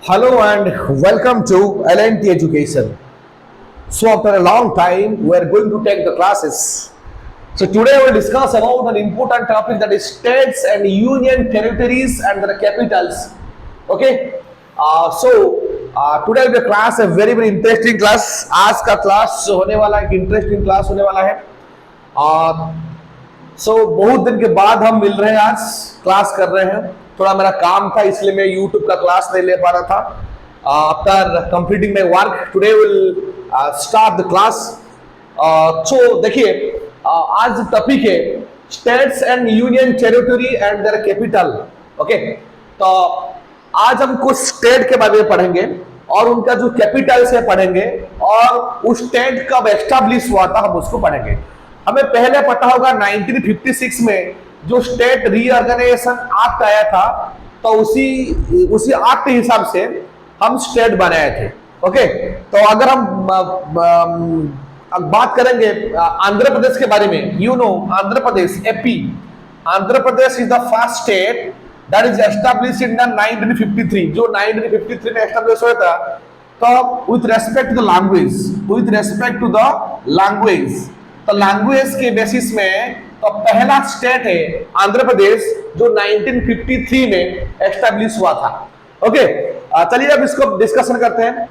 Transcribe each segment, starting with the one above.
Hello and welcome to LNT Education. So after a long time, we are going to take the classes. So today we will discuss about an important topic, that is states and union territories and their capitals. Okay. Today will be a class, a very interesting class. आज का class होने वाला है, interesting class होने वाला है. बहुत दिन के बाद हम मिल रहे हैं, आज क्लास कर रहे हैं. थोड़ा मेरा काम था इसलिए मैं YouTube का क्लास नहीं ले पा रहा था. After completing my work today will start the class. देखिए, आज टॉपिक है states and union territory and their capital. Okay, तो आज हम कुछ स्टेट के बारे में पढ़ेंगे और उनका जो कैपिटल से पढ़ेंगे और उस स्टेट कब एस्टैब्लिश हुआ था हम उसको पढ़ेंगे. हमें पहले पता होगा 1956 में जो स्टेट रीऑर्गेनाइजेशन एक्ट आया था, तो उसी एक्ट के हिसाब से हम स्टेट बनाए थे. ओके, तो अगर हम बात करेंगे आंध्र प्रदेश के बारे में, Andhra Pradesh, AP. Andhra Pradesh is the first state that is established in 1953. जो 1953 में एस्टैब्लिश हुआ था, तो with respect to the language, तो लैंग्वेज के बेसिस में तो पहला स्टेट है आंध्र प्रदेश, जो 1953 में एस्टैब्लिश हुआ था. ओके, चलिए अब इसको डिस्कशन करते हैं.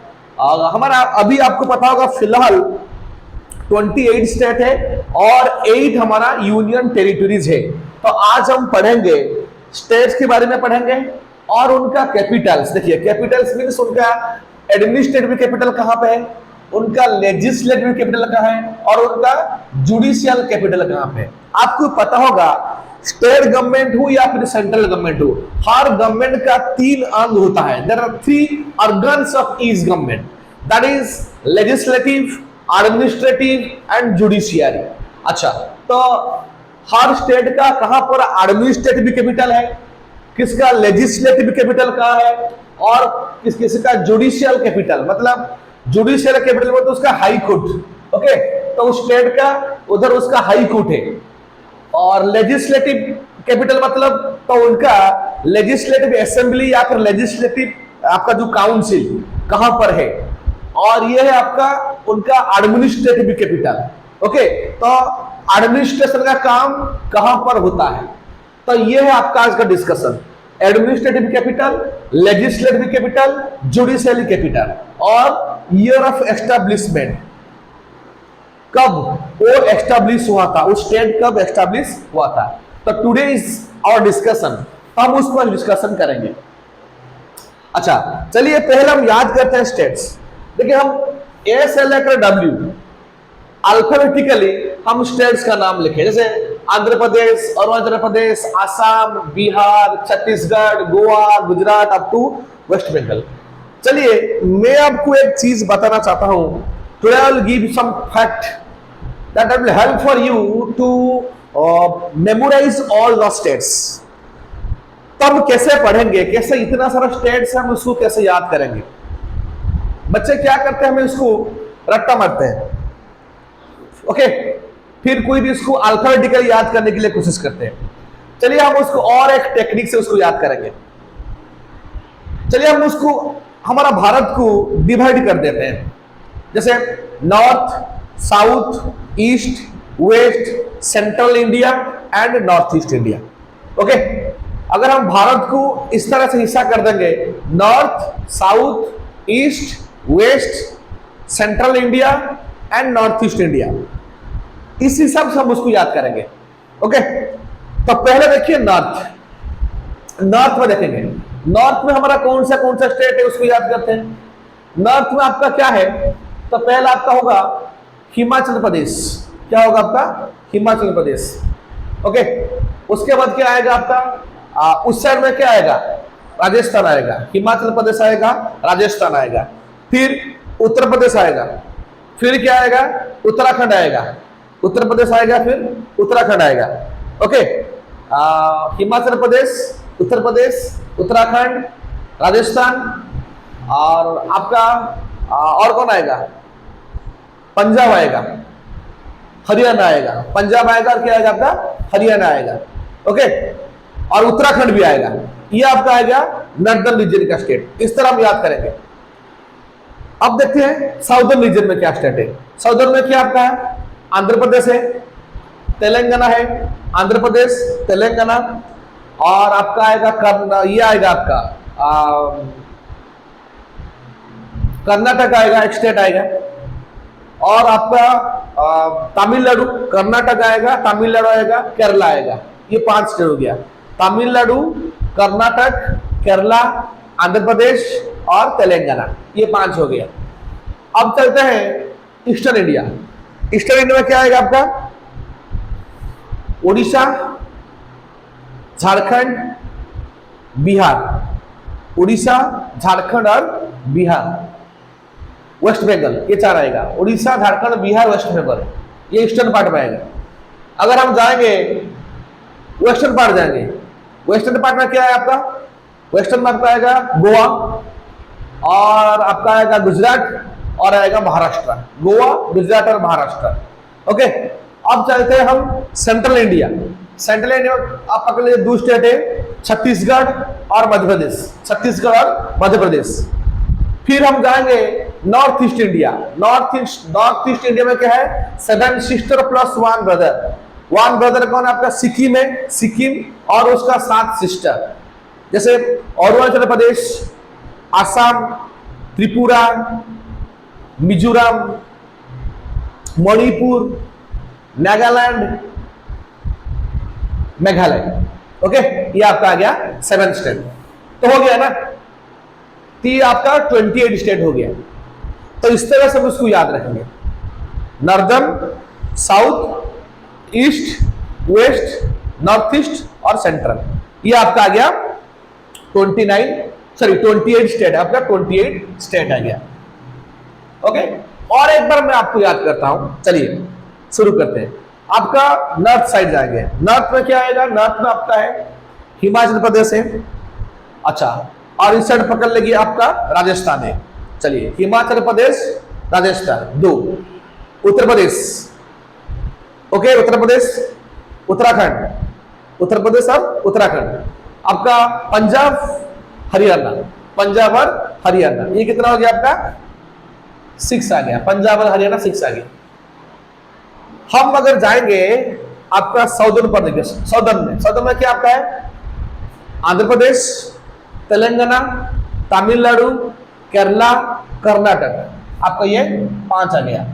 हमारा अभी आपको पता होगा फिलहाल 28 स्टेट है और 8 हमारा यूनियन टेरिटरीज है. तो आज हम पढ़ेंगे स्टेट्स के बारे में पढ़ेंगे और उनका कैपिटल्स. देखिए, कैपिटल्स मीन्स उनका एडमिनिस्ट्रेटिव कैपिटल कहां पे है, उनका लेजिस्लेटिव कैपिटल कहां है और उनका जुडिशियल कैपिटल कहां पे है. आपको पता होगा स्टेट गवर्नमेंट हो या फिर सेंट्रल गवर्नमेंट हो, हर गवर्नमेंट का 3 अंग होता है. There are 3 organs of each government, that is legislative, administrative and judiciary. अच्छा, तो हर स्टेट का कहां पर एडमिनिस्ट्रेटिव कैपिटल है, किसका लेजिस्लेटिव कैपिटल कहां है और किसका जुडिशियल कैपिटल, मतलब जुडिशियल कैपिटल मतलब उसका हाई कोर्ट. ओके, तो उस स्टेट का उधर उसका हाई कोर्ट है. और लेजिस्लेटिव कैपिटल मतलब तो उनका लेजिस्लेटिव असेंबली या फिर लेजिस्लेटिव आपका जो काउंसिल कहां पर है, और यह है आपका उनका एडमिनिस्ट्रेटिव कैपिटल. ओके, तो एडमिनिस्ट्रेशन का काम कहां पर होता है, तो यह है आपका आज का discussion. Administrative capital, legislative capital, judicial capital और ईयर ऑफ एस्टैब्लिशमेंट, कब वो एस्टैब्लिश हुआ था, उस स्टेट कब एस्टैब्लिश हुआ था. तो टुडे इज आवर डिस्कशन, हम उस पर डिस्कशन करेंगे. अच्छा, चलिए पहले हम याद करते हैं स्टेट्स. देखिए, हम ए से लेकर डब्ल्यू अल्फाबेटिकली हम स्टेट्स का नाम लिखे, जैसे आंध्र प्रदेश, अरुणाचल प्रदेश, आसाम, बिहार, छत्तीसगढ़, गोवा, गुजरात अप टू वेस्ट बंगाल. चलिए मैं आपको एक चीज बताना चाहता हूं. Today I will give some fact that will help for you to memorize all the states. तब कैसे पढ़ेंगे, कैसे इतना सारा स्टेट्स हम उसको कैसे याद करेंगे. बच्चे क्या करते हैं, हमें इसको रट्टा मारते हैं. ओके, फिर कोई भी इसको अल्फाबेटिकल याद करने के लिए कोशिश करते हैं. चलिए हम उसको और एक टेक्निक से उसको याद करेंगे. चलिए हम उसको हमारा भारत को डिवाइड कर देते हैं, जैसे north, south, east, west, central India and north east India. Okay, अगर हम भारत को इस तरह से हिस्सा कर देंगे, north, south, east, west, central India and north east India, इस हिसाब से हम उसको याद करेंगे. ओके, तो पहले देखिए नॉर्थ में देखेंगे. नॉर्थ में हमारा कौन सा स्टेट है उसको याद करते हैं. नॉर्थ में आपका क्या है, तो पहला आपका होगा हिमाचल प्रदेश. क्या होगा आपका? हिमाचल प्रदेश. ओके, उसके बाद क्या आएगा आपका, उस साइड में क्या आएगा, राजस्थान आएगा. हिमाचल प्रदेश आएगा, राजस्थान आएगा, फिर उत्तर प्रदेश आएगा, फिर क्या आएगा, उत्तराखंड आएगा. उत्तर प्रदेश आएगा, फिर उत्तराखंड आएगा. ओके, हिमाचल प्रदेश, उत्तर प्रदेश, उत्तराखंड, राजस्थान और आपका और कौन आएगा, पंजाब आएगा, हरियाणा आएगा. पंजाब आएगा और क्या आएगा आपका, हरियाणा आएगा. ओके, और उत्तराखंड भी आएगा. ये आपका आ गया नॉर्दर्न रीजन का स्टेट, इस तरह हम याद करेंगे। अब देखते हैं साउदर्न रीजन में क्या स्टेट है। साउदर्न में क्या आपका है, आंध्र प्रदेश है, तेलंगाना है, आंध्र प्रदेश, तेलंगाना, और आपका आएगा ये आएगा आपका कर्नाटक आएगा, एक स्टेट आएगा, और आपका तमिलनाडु, कर्नाटक आएगा, तमिलनाडु आएगा, केरला आएगा। ये 5 स्टेट हो गया, तमिलनाडु, कर्नाटक, केरला, आंध्र प्रदेश और तेलंगाना, ये 5 हो गया। अब चलते हैं ईस्टर्न इंडिया। ईस्टर्न इंडिया में क्या आएगा आपका, उड़ीसा, झारखंड, बिहार, उड़ीसा, झारखंड और बिहार, वेस्ट बंगाल, ये 4 आएगा। उड़ीसा, झारखंड, बिहार, वेस्ट बंगाल, ये ईस्टर्न पार्ट में आएगा। अगर हम जाएंगे वेस्टर्न पार्ट जाएंगे, वेस्टर्न पार्ट में क्या है आपका, वेस्टर्न पार्ट में आएगा गोवा, और आपका आएगा गुजरात, और आएगा महाराष्ट्र। गोवा, गुजरात और महाराष्ट्र। ओके, अब चलते हैं हम सेंट्रल इंडिया। सेंट्रल इंडिया आप पकड़ लीजिए, 2 स्टेट है, छत्तीसगढ़ और मध्य प्रदेश, छत्तीसगढ़ और मध्य प्रदेश। फिर हम जाएंगे north east India. North east India में क्या है, 7 सिस्टर प्लस 1 ब्रदर। 1 ब्रदर कौन है आपका, सिक्किम है, सिक्किम और उसका 7 सिस्टर, जैसे अरुणाचल प्रदेश, आसाम, त्रिपुरा, मिजोरम, मणिपुर, नागालैंड, मेघालय। ओके, ये आपका आ गया 7 स्टेट, तो हो गया ना, तो ये आपका 28 स्टेट हो गया। तो इस तरह से हम उसको याद रखेंगे, northern, south, east, west, north east और सेंट्रल। ये आपका आ गया 28 स्टेट, आपका 28 स्टेट आ गया। ओके, और एक बार मैं आपको याद करता हूं, चलिए शुरू करते हैं। आपका नॉर्थ साइड जाएंगे, नॉर्थ में क्या आएगा, नॉर्थ में आपका है हिमाचल प्रदेश है, अच्छा, और इस साइड पकड़ लेगी आपका राजस्थान है। चलिए, हिमाचल प्रदेश, राजस्थान 2, उत्तर प्रदेश, ओके, उत्तर प्रदेश, उत्तराखंड, उत्तर प्रदेश और उत्तराखंड, आपका पंजाब, हरियाणा, पंजाब और हरियाणा, ये कितना हो गया आपका 6 आ गया, पंजाब और हरियाणा 6 आ गया। हम अगर जाएंगे आपका साउदर्न प्रदेश, साउदर्न में क्या आपका है, आंध्र प्रदेश, तेलंगाना, तमिलनाडु, केरला, कर्नाटक, आपका ये 5 आ गया।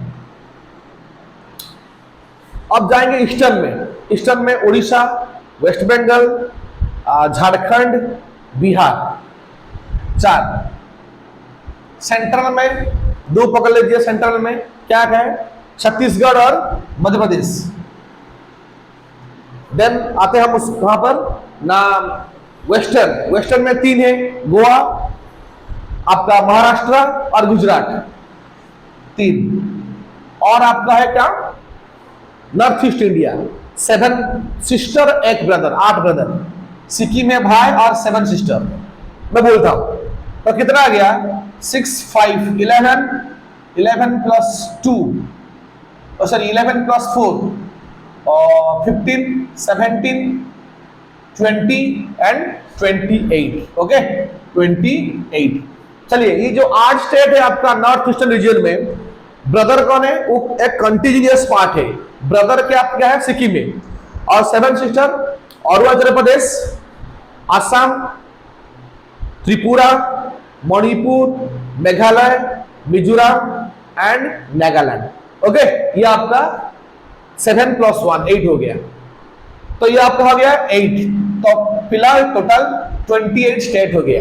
अब जाएंगे ईस्टर्न में उड़ीसा, वेस्ट बंगाल, झारखंड, बिहार 4। सेंट्रल में 2 पकड़ लीजिए, सेंट्रल में क्या है, छत्तीसगढ़ और मध्य प्रदेश। देन आते हम उस वहां पर ना, वेस्टर्न में 3 है, गोवा, आपका महाराष्ट्र और गुजरात 3, और आपका है क्या, north east India 7 sister 1 brother, 8 brother, Sikkim में भाई और 7 सिस्टर। मैं बोलता हूं तो कितना आ गया, 6, 5, 11 plus 2, sorry 11 plus 4, 15, 17, 20 and 28। Okay, 28। चलिए, ये जो 8 स्टेट है आपका नॉर्थ ईस्टर्न रीजन में, ब्रदर कौन है, वो एक कंटिन्यूअस पार्ट है। ब्रदर क्या है, सिक्किम में, और 7 sister Arunachal Pradesh, Assam, Tripura, Manipur, Meghalaya, Mizoram and Nagaland. Okay, ये आपका 7 प्लस 1 8 हो गया। तो ये आपका हो गया 8, तो फिलहाल टोटल 28 स्टेट हो गया।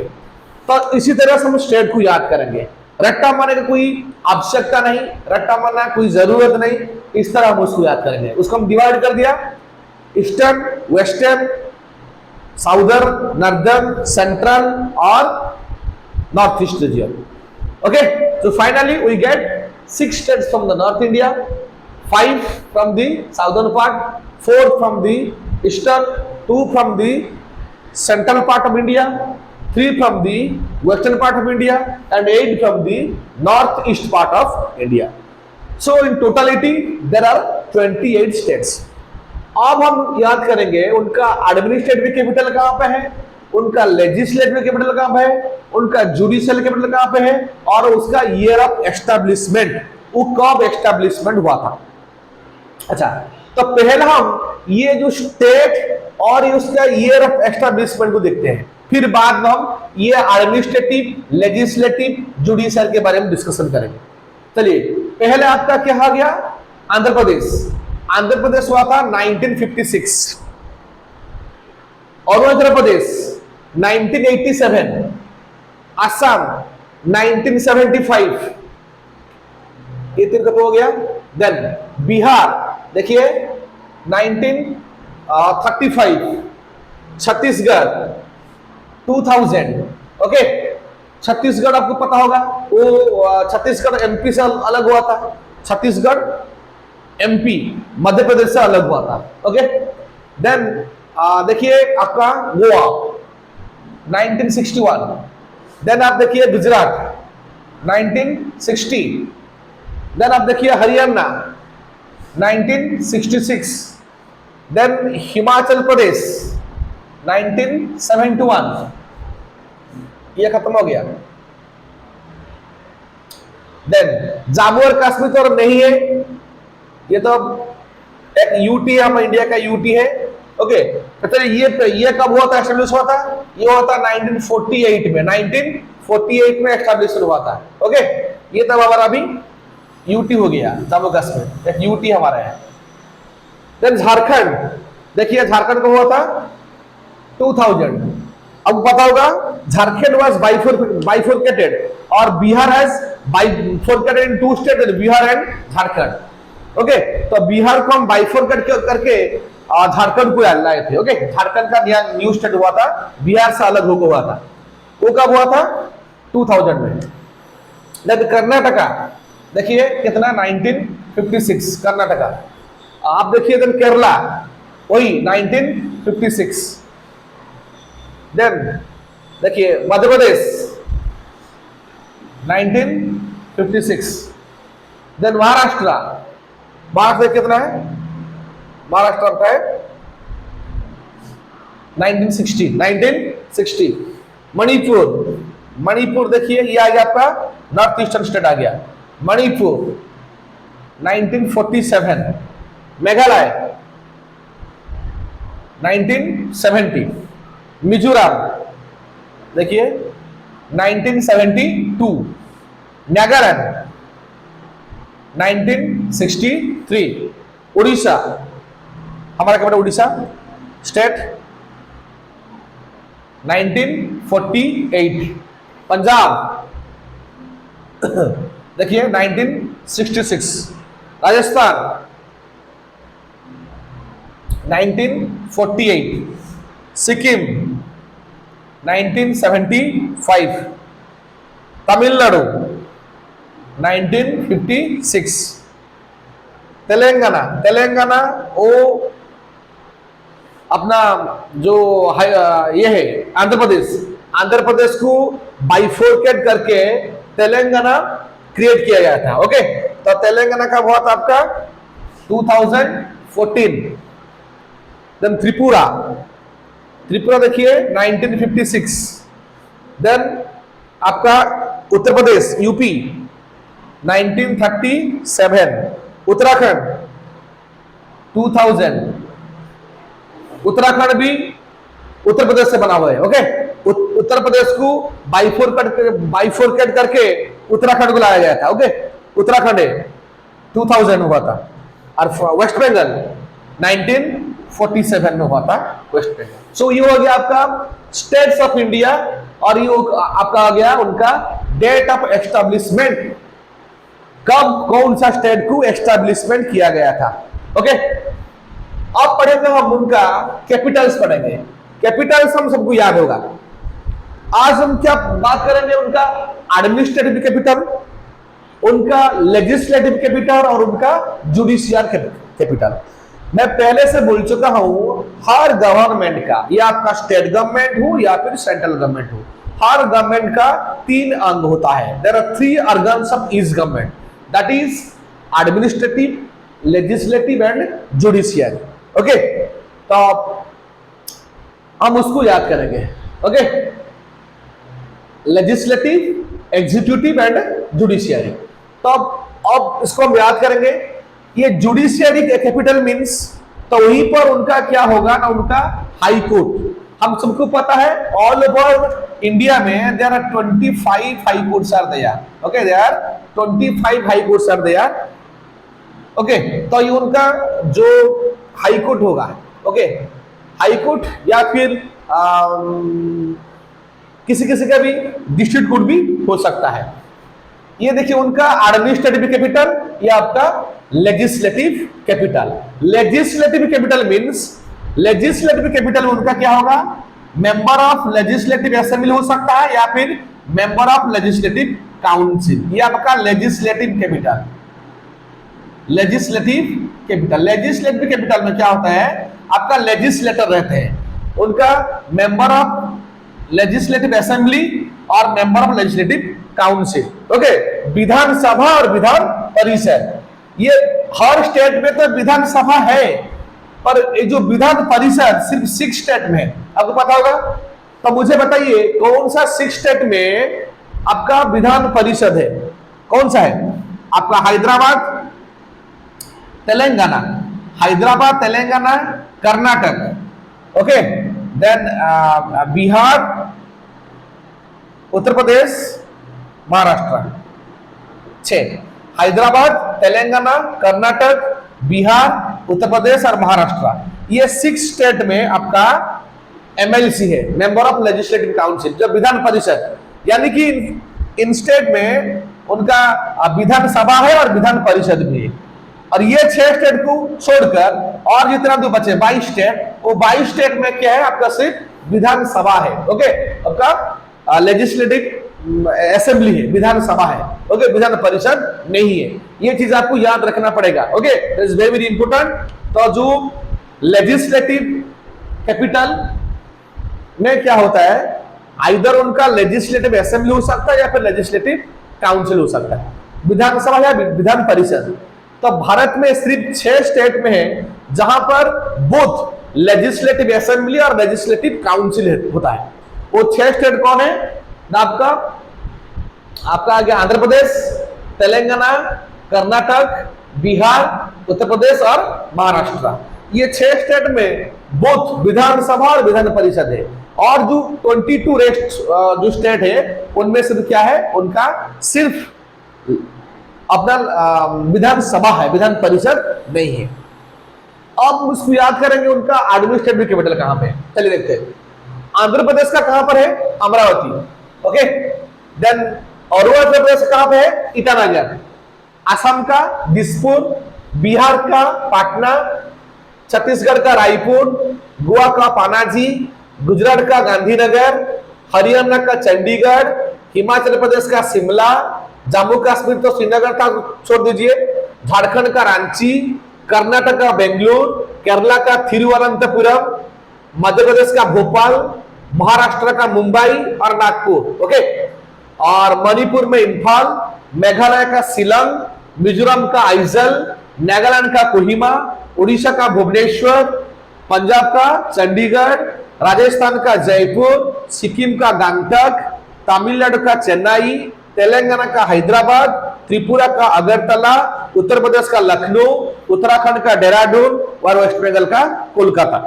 तो इसी तरह से हम स्टेट को याद करेंगे, रट्टा मारने की कोई आवश्यकता नहीं, रट्टा मारना कोई जरूरत नहीं, इस तरह हम उसको याद करेंगे। उसको हम डिवाइड कर दिया, eastern, western, southern, northern, central और north east region. Okay, so finally we get 6 states from the North India, 5 from the southern part, 4 from the eastern, 2 from the central part of India, 3 from the western part of India, and 8 from the northeast part of India. So in totality there are 28 states. अब हम याद करेंगे उनका administrative capital कहां पे है, उनका legislative capital कहां पे है, उनका जुडिशियल कैपिटल कहां पे है, और उसका ईयर ऑफ एस्टैब्लिशमेंट, वो कब एस्टैब्लिशमेंट हुआ था। अच्छा, तो पहले हम ये जो स्टेट और उसका ईयर ऑफ एस्टैब्लिशमेंट को देखते हैं, फिर बाद में हम ये एडमिनिस्ट्रेटिव, लेजिस्लेटिव, जुडिशियल के बारे में डिस्कशन करेंगे। चलिए, पहले आपका क्या आ गया, आंध्र प्रदेश। आंध्र प्रदेश हुआ था 1956, अरुणाचल प्रदेश 1987, असम 1975, ये तीन कब हो गया। देन बिहार देखिए 1935, छत्तीसगढ़ 2000, ओके। छत्तीसगढ़ आपको पता होगा, वो छत्तीसगढ़ एमपी से अलग हुआ था, छत्तीसगढ़ एमपी मध्य प्रदेश से अलग हुआ था, ओके। देन देखिए आपका गोवा 1961, देन आप देखिए गुजरात 1960, देन आप देखिए हरियाणा 1966, देन हिमाचल प्रदेश 1971, ये खत्म हो गया। देन जम्मू और कश्मीर तो और नहीं है, ये तो एक यूटी है, हमारे इंडिया का यूटी है, ओके। तो चलिए ये कब हुआ था, एस्टेब्लिश हुआ था, ये हुआ था 1948 में, 1948 में एस्टेब्लिश हुआ था, ओके। ये तब हमारा अभी यूटी हो गया, जम्मू कश्मीर एक यूटी हमारा है। देन झारखंड देखिए, झारखंड को हुआ था 2000। अब पता होगा झारखंड वाज बाइफोर्केटेड और Bihar has bifurcated into state, Bihar and Jharkhand, okay. तो बिहार को हम बाइफोर्केट करके झारखंड को लाए थे, ओके। झारखंड का न्यू स्टेट हुआ था, बिहार से अलग होकर हुआ था। वो कब हुआ था, 2000 में। लेकिन कर्नाटका देखिए कितना, 1956 कर्नाटका। आप देखिए देन केरला वही 1956। देन देखिए मध्य प्रदेश 1956। देन महाराष्ट्र कितना है, महाराष्ट्र का है 1960। मणिपुर देखिए ये आ गया आपका नॉर्थ ईस्टर्न स्टेट आ गया, मणिपुर 1947। मेघालय 1970। मिजोरम देखिए 1972। नागालैंड 1963। उड़ीसा हमारा क्या, उड़ीसा स्टेट 1948। पंजाब देखिए 1966। राजस्थान 1948। सिक्किम 1975। तमिलनाडु 1956। तेलंगाना वो अपना जो ये है आंध्र प्रदेश को बाइफोर्केट करके तेलंगाना क्रिएट किया गया था, ओके। तो तेलंगाना कब हुआ था आपका, 2014। देन त्रिपुरा देखिए 1956। देन आपका उत्तर प्रदेश यूपी 1937। उत्तराखंड 2000। उत्तराखंड भी उत्तर प्रदेश से बना हुआ है, ओके। उत्तर प्रदेश को बाइफोर्केट करके उत्तराखंड को लाया गया था, ओके। उत्तराखंड 2000 हुआ था। और वेस्ट बंगाल 1947 में हुआ था, वेस्ट बंगाल। सो ये हो गया आपका स्टेट्स ऑफ इंडिया, और ये आपका आ गया उनका डेट ऑफ एस्टैब्लिशमेंट, कब कौन सा स्टेट को एस्टैब्लिशमेंट किया गया था, ओके। अब पढ़ेंगे हम उनका कैपिटल्स पढ़ेंगे। कैपिटल्स हम सबको याद होगा। आज हम क्या बात करेंगे, उनका एडमिनिस्ट्रेटिव कैपिटल, उनका लेजिस्लेटिव कैपिटल और उनका जुडिशियल कैपिटल। मैं पहले से बोल चुका हूं, हर गवर्नमेंट का, या आपका स्टेट गवर्नमेंट हो या फिर सेंट्रल गवर्नमेंट हो, हर गवर्नमेंट का 3 अंग होता है। There are 3 organs of each government, that is administrative, legislative and judicial, okay. तो हम उसको याद करेंगे। Okay, legislative, executive and judiciary. तो अब इसको हम याद करेंगे। ये जुडिशियरी कैपिटल मींस, तो वहीं पर उनका क्या होगा ना, उनका हाई कोर्ट। हम सबको पता है ऑल ओवर इंडिया में there are 25 high courts are there. Okay, there are 25 high courts are there. Okay, तो ये उनका जो हाई कोर्ट होगा, ओके, हाई कोर्ट या फिर किसी किसी का भी डिस्ट्रिक्ट कोर्ट भी हो सकता है। ये देखिए उनका एडमिनिस्ट्रेटिव कैपिटल, या आपका legislative capital. Legislative capital means, legislative capital में उनका क्या होगा, मेंबर ऑफ लेजिस्लेटिव असेंबली हो सकता है या फिर मेंबर ऑफ लेजिस्लेटिव काउंसिल। ये आपका legislative capital, legislative capital. Legislative capital में क्या होता है, आपका लेजिस्लेटर रहते हैं, उनका मेंबर ऑफ लेजिस्लेटिव असेंबली और member of legislative council. Okay, Vidhan Sabha और विधान परिषद, ये हर स्टेट में तो विधानसभा है, पर ये जो विधान परिषद सिर्फ 6 स्टेट में है, आपको पता होगा। तो मुझे बताइए कौन सा 6 स्टेट में आपका विधान परिषद है, कौन सा है? आपका हैदराबाद, तेलंगाना, हैदराबाद, तेलंगाना, कर्नाटक, ओके, देन बिहार, उत्तर प्रदेश, महाराष्ट्र। 6, हैदराबाद, तेलंगाना, कर्नाटक, बिहार, उत्तर प्रदेश और महाराष्ट्र। ये 6 स्टेट में आपका एमएलसी है, मेंबर ऑफ लेजिस्लेटिव काउंसिल, जो विधान परिषद, यानी कि इन स्टेट में उनका विधानसभा है और विधान परिषद भी है। और ये 6 स्टेट को छोड़कर और जितना जो बचे 22 स्टेट, वो 22 स्टेट में क्या है, आपका सिर्फ विधानसभा है। ओके, आपका लेजिस्लेटिव असेंबली है, विधानसभा है। ओके, विधान परिषद नहीं है। ये चीज आपको याद रखना पड़ेगा। Okay, it's very very important. तो जो लेजिस्लेटिव कैपिटल में क्या होता है, आइदर उनका लेजिस्लेटिव असेंबली हो सकता है या फिर लेजिस्लेटिव काउंसिल हो सकता है, विधानसभा या विधान परिषद। तो भारत में सिर्फ 6 स्टेट में है जहां पर बोथ लेजिस्लेटिव असेंबली और लेजिस्लेटिव काउंसिल होता है। वो 6 स्टेट कौन है? आपका आ गया आंध्र प्रदेश, तेलंगाना, कर्नाटक, बिहार, उत्तर प्रदेश और महाराष्ट्र। ये 6 स्टेट में बोथ विधानसभा और विधान परिषद है। और जो 22 रेस्ट जो स्टेट है उनमें से क्या है, उनका सिर्फ अपना विधानसभा है, विधान परिषद नहीं है। अब उसको याद करेंगे उनका एडमिनिस्ट्रेटिव कैपिटल कहां पे है। चलिए देखते हैं। आंध्र प्रदेश का कहां पर है? अमरावती। ओके, देन अरुणाचल प्रदेश कहां पे है? ईटानगर। असम का दिसपुर, बिहार का पटना, छत्तीसगढ़ का रायपुर, गोवा का पनाजी, गुजरात का गांधीनगर, हरियाणा का चंडीगढ़, हिमाचल प्रदेश का शिमला, जम्मू कश्मीर तो श्रीनगर था, छोड़ दीजिए, झारखंड का रांची, कर्नाटक का बेंगलुरु, केरला का तिरुवनंतपुरम, मध्य प्रदेश का भोपाल, महाराष्ट्र का मुंबई और नागपुर। ओके, और मणिपुर में इम्फाल, मेघालय का शिलांग, मिजोरम का आइजल, नागालैंड का कोहिमा, उड़ीसा का भुवनेश्वर, पंजाब का चंडीगढ़, राजस्थान का जयपुर, सिक्किम का गंगटक, तमिलनाडु का चेन्नई, तेलंगाना का हैदराबाद, त्रिपुरा का अगरतला, उत्तर प्रदेश का लखनऊ, उत्तराखंड का देहरादून और वेस्ट बंगाल का कोलकाता।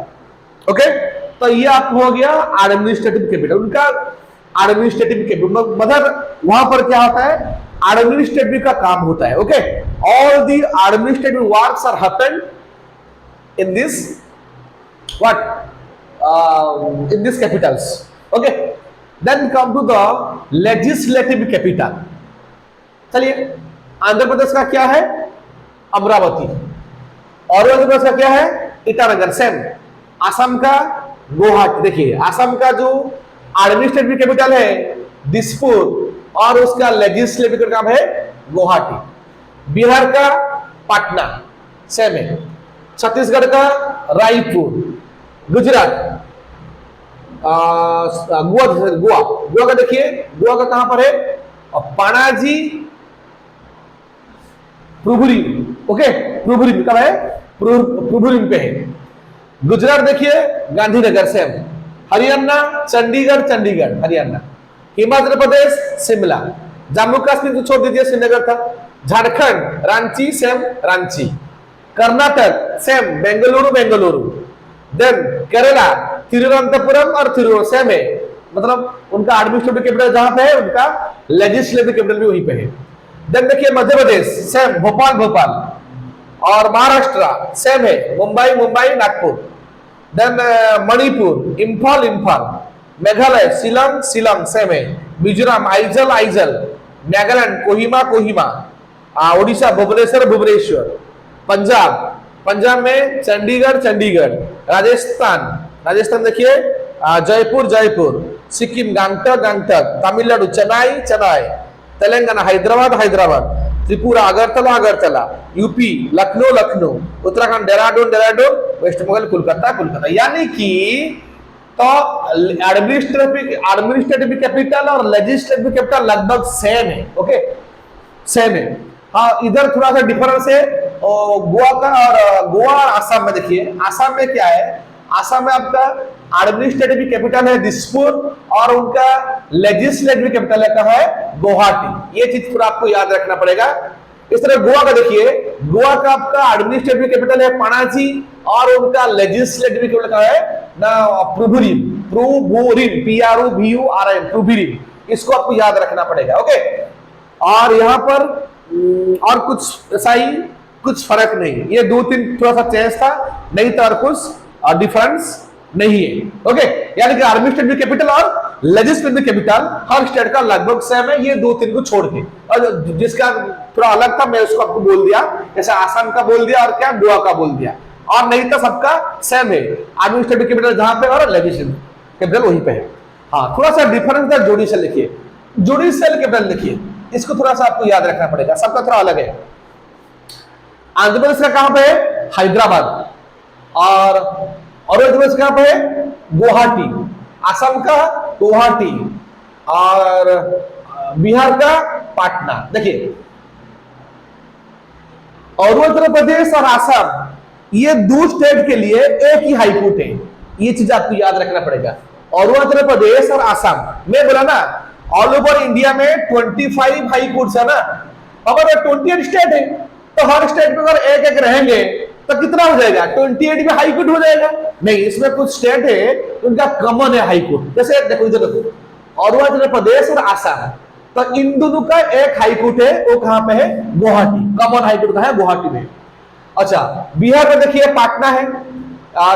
ओके, तो ये आपको हो गया एडमिनिस्ट्रेटिव कैपिटल। उनका एडमिनिस्ट्रेटिव कैपिटल मतलब वहां पर क्या होता है, एडमिनिस्ट्रेटिव का काम होता है। Okay, all the administrative works are happened in this what in this capitals. Okay, then come to the legislative capital. चलिए, आंध्र प्रदेश का क्या है? अमरावती। और अरुणाचल प्रदेश का क्या है? ईटानगर। सेम। असम का गुवाहाटी। देखिए, असम का जो एडमिनिस्ट्रेटिव कैपिटल है दिसपुर और उसका लेजिस्लेटिव काम है गुवाहाटी। बिहार का पटना, सेम है। छत्तीसगढ़ का रायपुर, गुजरात गोवा का देखिए, गोवा का कहां पर है? पणाजी, प्रभुरी। ओके, प्रभुरी कब है? प्रभुरी पे है। गुजरात देखिए गांधीनगर, सेम। हरियाणा चंडीगढ़ चंडीगढ़ हरियाणा, हिमाचल प्रदेश शिमला, जम्मू कश्मीर को छोड़ दीजिए श्रीनगर था, Jharkhand Ranchi same Ranchi, Karnataka same Bengaluru Bengaluru, then Kerala Thiruvananthapuram और तिरुवनंतपुरम सेम है, मतलब उनका एडमिनिस्ट्रेटिव कैपिटल जहां पे है उनका लेजिस्लेटिव कैपिटल भी वहीं पे है। देन देखिए मध्य प्रदेश सेम भोपाल भोपाल, और महाराष्ट्र सेम है मुंबई मुंबई नागपुर, देन मणिपुर इम्फाल इम्फाल, मेघालय शिलोंग शिलोंग सेम है, मिजोरम आइजल आइजल, नागालैंड कोहिमा कोहिमा, उड़ीसा भुवनेश्वर भुवनेश्वर, पंजाब पंजाब में चंडीगढ़ चंडीगढ़, राजस्थान राजस्थान देखिए जयपुर जयपुर, सिक्किम गंगटक गंगटक, तमिलनाडु चेन्नई चेन्नई, तेलंगाना हैदराबाद हैदराबाद, त्रिपुरा अगरतला अगरतला, यूपी लखनऊ लखनऊ, उत्तराखंड देहरादून देहरादून, वेस्ट बंगाल कोलकाता कोलकाता। यानी कि तो एडमिनिस्ट्रेटिव कैपिटल और लेजिस्लेटिव कैपिटल लगभग सेम है। ओके सेम है। हाँ इधर थोड़ा सा डिफरेंस है गोवा का, और गोवा और आसाम में देखिए, आसाम में क्या है, आसाम में आपका एडमिनिस्ट्रेटिव कैपिटल है दिसपुर और उनका लेजिस्लेटिव कैपिटल है कहाँ है, गुवाहाटी। ये चीज थोड़ा आपको याद रखना पड़ेगा। इस तरह गोवा का देखिए, गोवा का आपका एडमिनिस्ट्रेटिव कैपिटल है पणाजी और उनका लेजिस्लेटिव कैपिटल कहाँ है ना, प्रभुरिम प्रभुरिम PRUVURIM प्रभुरिम, इसको आपको याद रखना पड़ेगा। ओके और यहाँ पर और कुछ ऐसा ही कुछ फर्क नहीं, ये दो तीन थोड़ा सा चेंज था, नहीं तो और कुछ डिफरेंस नहीं है। ओके यानी कि एडमिनिस्ट्रेटिव कैपिटल और लेजिस्लेटिव कैपिटल हर स्टेट का लगभग सेम है, ये दो तीन को छोड़ के, और जिसका थोड़ा अलग था मैं उसको आपको बोल दिया, जैसे आसाम का बोल दिया और क्या गोवा का बोल दिया, और नहीं तो सबका सेम है, एडमिनिस्ट्रेटिव कैपिटल जहां पे और लेजिस्लेटिव कैपिटल वहीं पे है। हाँ थोड़ा सा डिफरेंस है, जुडिशियल लिखिए, जुडिशियल कैपिटल लिखिए, इसको थोड़ा सा आपको याद रखना पड़ेगा, सबका थोड़ा अलग है। आंध्र प्रदेश का कहां पे है, हैदराबाद, और अरुणाचल प्रदेश कहां पे है, गुवाहाटी, असम का गुवाहाटी, और बिहार का पटना। देखिए अरुणाचल प्रदेश और असम ये दो स्टेट के लिए एक ही हाईकोर्ट है, ये चीज आपको याद रखना पड़ेगा। अरुणाचल प्रदेश और असम, मैं बोला ना ऑल ओवर इंडिया में 25 हाई कोर्ट्स है ना, अगर 28 स्टेट है तो हर स्टेट में अगर एक एक रहेंगे तो कितना हो जाएगा, 28 में हाई कोर्ट हो जाएगा। नहीं, इसमें कुछ स्टेट है उनका कॉमन है हाई कोर्ट, जैसे देखो इधर देखो अरुणाचल प्रदेश और असम, तो इन दोनों का एक हाई कोर्ट है, वो कहां पे है, गुवाहाटी, कॉमन हाई कोर्ट कहां है, गुवाहाटी में। अच्छा बिहार में देखिए पटना है,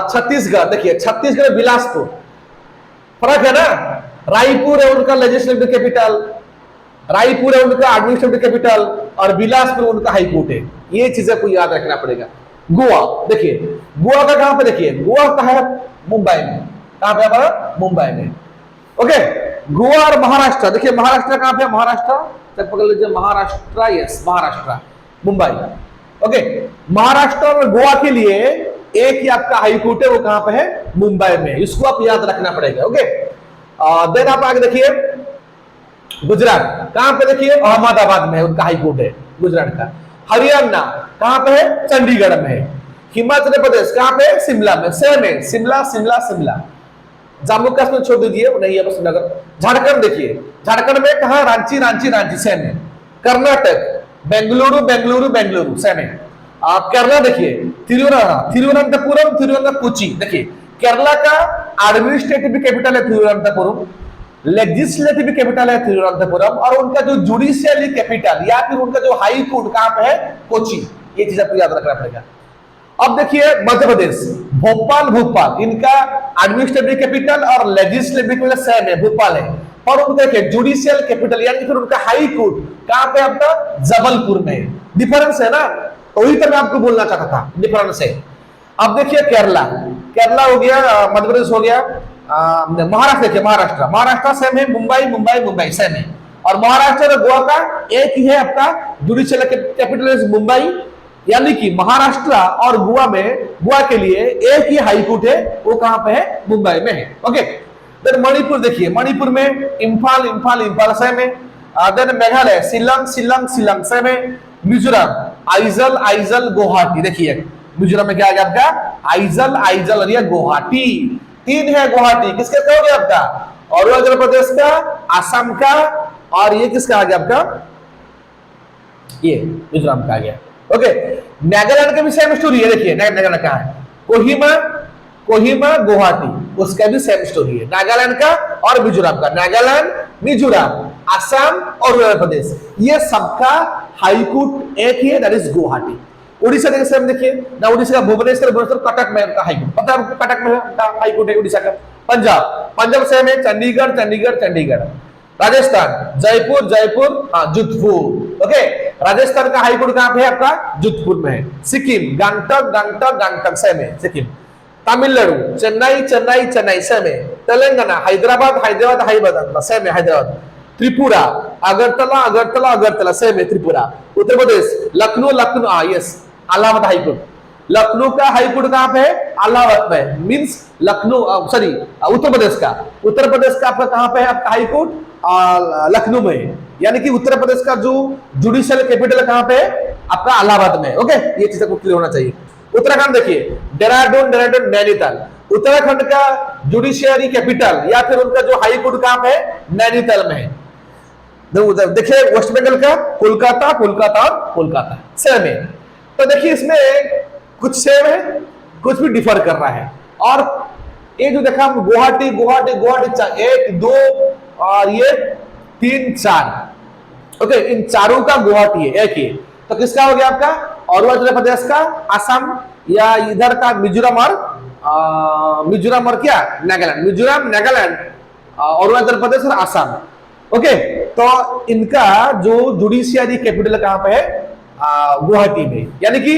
छत्तीसगढ़ देखिए, छत्तीसगढ़ बिलासपुर, फर्क है ना, रायपुर है उनका लेजिस्लेटिव कैपिटल, रायपुर है उनका एडमिनिस्ट्रेटिव कैपिटल, और बिलासपुर उनका हाई कोर्ट है, ये चीजें को याद रखना पड़ेगा। गोवा देखिए, गोवा का कहां पे देखिए, गोवा का है मुंबई में, कहां पे है, मुंबई में। ओके गोवा और महाराष्ट्र देखिए, महाराष्ट्र कहां पे है, महाराष्ट्र तक पकड़ लीजिए, महाराष्ट्र, यस महाराष्ट्र मुंबई। ओके महाराष्ट्र और गोवा के लिए एक ही आपका हाई कोर्ट है, वो कहां पे है, मुंबई में, इसको आप याद रखना पड़ेगा। ओके देन आप आगे देखिए, गुजरात कहां पे देखिए, अहमदाबाद में उनका हाई कोर्ट है गुजरात का। हरियाणा कहां पे है, चंडीगढ़ में है। हिमाचल प्रदेश कहां पे है, शिमला में, सेम है, शिमला शिमला शिमला। जम्मू कश्मीर छोड़ दीजिए, नहीं है श्रीनगर। झारखंड देखिए, झारखंड में कहा, रांची रांची रांची सेम है। कर्नाटक बेंगलुरु बेंगलुरु बेंगलुरु सेम है। केरला देखिए, तिरुवनंतपुरम तिरुवनंतपुरम, देखिए केरला का एडमिनिस्ट्रेटिव कैपिटल है तिरुवनंतपुरम, लेजिस्लेटिव कैपिटल है तिरुवनंतपुरम, और उनका जो जुडिशियली कैपिटल या फिर उनका जो हाई कोर्ट कहां पे है, कोची। ये चीज आपको याद रखना पड़ेगा। अब देखिए मध्य प्रदेश, भोपाल भोपाल, इनका एडमिनिस्ट्रेटिव कैपिटल और लेजिस्लेटिव कैपिटल सेम है, भोपाल है, और उनका देखिए जुडिशियल कैपिटल यानी फिर उनका हाई कोर्ट कहां पे, आपका जबलपुर में है। डिफरेंस है ना, तो वही तो मैं आपको बोलना चाहता था, डिफरेंस है। अब देखिए केरला, केरला हो गया, मध्य प्रदेश हो गया, महाराष्ट्र देखिए, महाराष्ट्र, महाराष्ट्र सेम है, मुंबई मुंबई मुंबई सेम है, और महाराष्ट्र और गोवा का एक ही है आपका जुडिशियल कैपिटल मुंबई, यानी कि महाराष्ट्र और गोवा में, गोवा के लिए एक ही हाई कोर्ट है, वो कहां पे है, मुंबई में है। ओके देन मणिपुर देखिए, मणिपुर में इम्फाल इम्फाल इम्फाल सेम है। देन मेघालय शिलोंग शिलोंग शिलोंग सेम है। मिजोरम आइजल आइजल गुवाहाटी, देखिए मिजोरम में क्या आ गया आपका, आइजल आइजल और ये गुवाहाटी। तीन है गुवाहाटी, किसके हो गया आपका, अरुणाचल प्रदेश का, असम का, और ये किसका आ गया आपका, ये मिजोरम का आ गया। ओके, नागालैंड का भी सेम स्टोरी है, देखिए नागालैंड कहाँ है, कोहिमा, कोहिमा गुवाहाटी, उसका भी सेम स्टोरी है, नागालैंड का और मिजोरम का, नागालैंड, मिजोरम, असम और अरुणाचल प्रदेश, ये सबका हाई कोर्ट एक ही है, दैट इज गुवाहाटी। उड़ीसा देखिए सेम, देखिए ना, उड़ीसा का भुवनेश्वर, भुवनेश्वर कटक में का हाई कोर्ट, पता है कटक में हाई कोर्ट है उड़ीसा का। पंजाब, पंजाब सेम है, चंडीगढ़, चंडीगढ़, चंडीगढ़। राजस्थान, जयपुर, जयपुर, हाँ जोधपुर। ओके, राजस्थान का हाई कोर्ट कहां पे है आपका, जोधपुर में है। सिक्किम, गंगटक, गंगटक, गंगटक सेम है सिक्किम। तमिलनाडु, चेन्नई, चेन्नई, चेन्नई सेम है। तेलंगाना, हैदराबाद, हैदराबाद, हैदराबाद सेम है हैदराबाद। त्रिपुरा, अगरतला, अगरतला, अगरतला सेम है Tripura. Uttar Pradesh, Lucknow, Lucknow, yes, Allahabad high court, Lucknow का हाई कोर्ट कहां पे है, इलाहाबाद में, मींस लखनऊ, सॉरी उत्तर प्रदेश का, उत्तर प्रदेश का आपका कहां पे है आपका हाई कोर्ट, लखनऊ में है, यानी कि उत्तर प्रदेश का जो जुडिशियल कैपिटल कहां पे है आपका, इलाहाबाद में। ओके, ये चीज आपको क्लियर होना चाहिए। उत्तराखंड देखिए, देहरादून, देहरादून, नैनीताल, उत्तराखंड का जुडिशियरी कैपिटल या फिर उनका जो हाई कोर्ट कहां पे है, नैनीताल में है। देखिए वेस्ट बंगाल का कोलकाता, कोलकाता और कोलकाता सेम है। तो देखिए इसमें कुछ सेम है, कुछ भी डिफर कर रहा है। और ये जो देखा हम गुवाहाटी, गुवाहाटी, गुवाहाटी, 1 2 और ये 3 4, ओके, इन चारों का गुवाहाटी है एक ही। तो किसका हो गया आपका, अरुणाचल प्रदेश का, असम, या इधर का मिजोरम और मिजोरम और क्या, नागालैंड, मिजोरम, नागालैंड, अरुणाचल प्रदेश और असम। ओके, तो इनका जो जुडिशियरी कैपिटल कहां पे है, गुवाहाटी में, यानी कि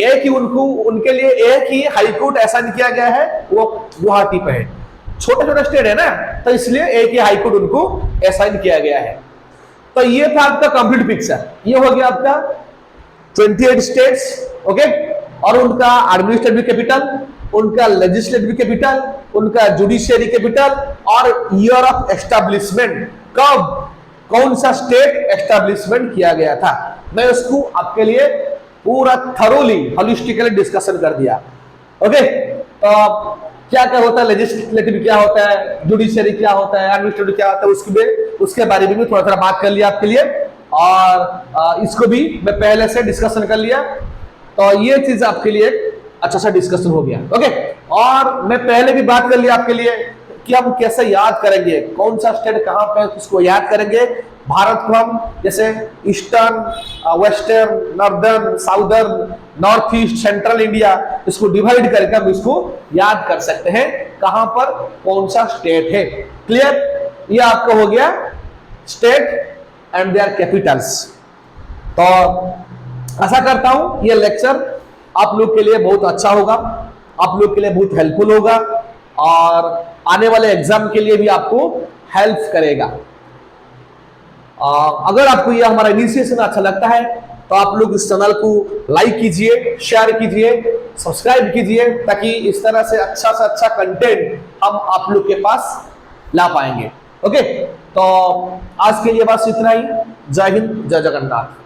एक ही उनको, उनके लिए एक ही हाई कोर्ट असाइन किया गया है, वो गुवाहाटी पे है। छोटे छोटे स्टेट है ना, तो इसलिए एक ही हाई कोर्ट उनको असाइन किया गया है। तो ये था आपका कंप्लीट पिक्चर, ये हो गया आपका 28 स्टेट्स, ओके, और उनका एडमिनिस्ट्रेटिव कैपिटल, उनका लेजिस्लेटिव कैपिटल, उनका जुडिशियरी कैपिटल, और ईयर ऑफ एस्टैब्लिशमेंट, कब कौन सा स्टेट एस्टैब्लिशमेंट किया गया था। मैं उसको आपके लिए पूरा थरोली होलिस्टिकली डिस्कशन कर दिया। ओके, तो क्या क्या होता है, लेजिस्लेटिव क्या होता है, जुडिशियरी क्या होता है, एडमिनिस्ट्रेटिव क्या होता है, उसके बारे में भी थोड़ा थोड़ा बात कर लिया आपके लिए, और इसको भी मैं पहले से डिस्कशन कर लिया। तो ये चीज आपके लिए अच्छा सा डिस्कशन हो गया। ओके, और मैं पहले भी बात कर लिया आपके लिए कि हम कैसे याद करेंगे, कौन सा स्टेट कहां पे, उसको याद करेंगे। भारत को हम जैसे eastern, western, northern, southern, north east, central India, इसको डिवाइड करके हम इसको याद कर सकते हैं, कहां पर कौन सा स्टेट है। क्लियर, ये आपका हो गया स्टेट एंड देयर कैपिटल्स। तो आशा करता हूं ये लेक्चर आप लोग के लिए बहुत अच्छा होगा, आप लोग के लिए बहुत हेल्पफुल होगा, और आने वाले एग्जाम के लिए भी आपको हेल्प करेगा। अगर आपको यह हमारा इनिशिएशन अच्छा लगता है तो आप लोग इस चैनल को लाइक कीजिए, शेयर कीजिए, सब्सक्राइब कीजिए, ताकि इस तरह से अच्छा कंटेंट हम आप लोग के पास ला पाएंगे। ओके, तो आज के लिए बस इतना ही। जय हिंद, जय जगन्नाथ।